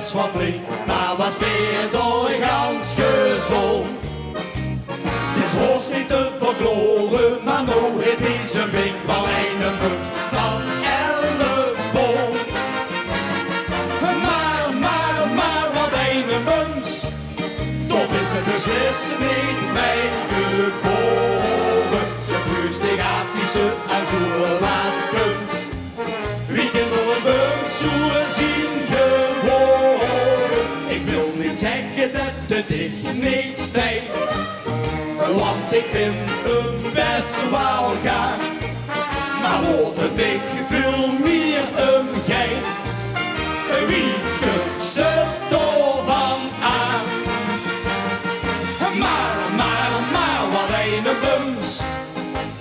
best wel flink, maar was verder gans gezond. Het is hoogst niet te verkloren, maar nou het is een bink wel een bums van elleboog. Maar wat een bums, toch is het beslist niet mee geboren. Je bruist de grafische en zo laat kunst. Wie kent al een bums zo zien geboren? Ik wil niet zeggen dat het dich niet steekt, want ik vind hem best wel gaaf. Maar wordt het ik veel meer omgeeft, wie kunt ze ervan aan? Maar wat een bums,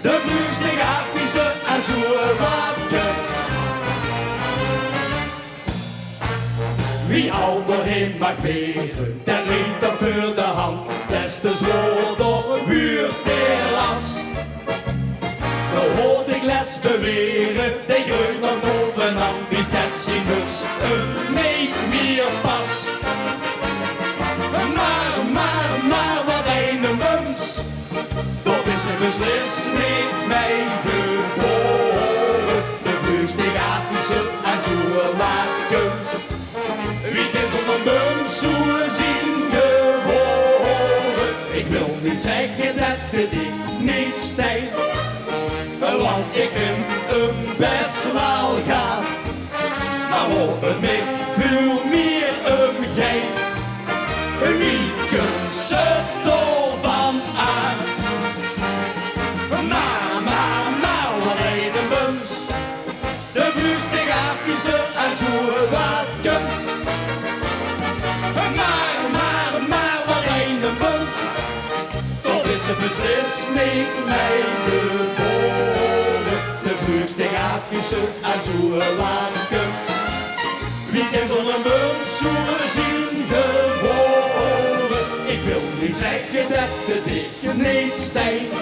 de blues, de grafische en zo wat kunst. Wie ouder heen mag wegen, ten liet op voor de hand, des te zwoer door een buurterras. Nou hoorde ik let's beweren, de jeugd nog bovenaan, wist het zien dus een niet meer pas. Maar wat een bums, dat is er beslist niet mee geboren. De vlucht, de grafische en zo laat kunst. Wie kent van een bums zo zien geboren? Ik wil niet zeggen dat het ik niet steekt, want ik vind hem best wel gaaf. Maar wordt het mij veel meer omgeeft, wie kunt ze ervan aan? Maar wat een bums, de vlucht, de grafische en zo wat kunst. Maar wat een bums, dat is het beslist niet mee geboren. De vlucht, de grafische en zo wat kunst. Wie kent van een bums zo zien geboren? Ik wil niet zeggen dat het dich niet steekt,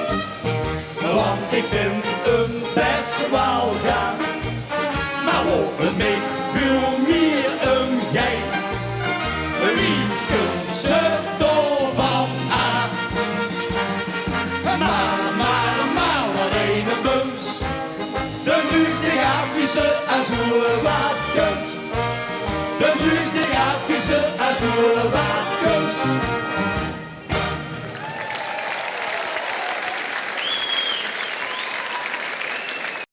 want ik vind hem best wel gaaf. Maar wordt het mij veel meer omgeeft, wie kunt ze ervan aan? Maar wat een bums, de vuist, de grafische en zo wat kunst. De vuist, de grafische en zo wat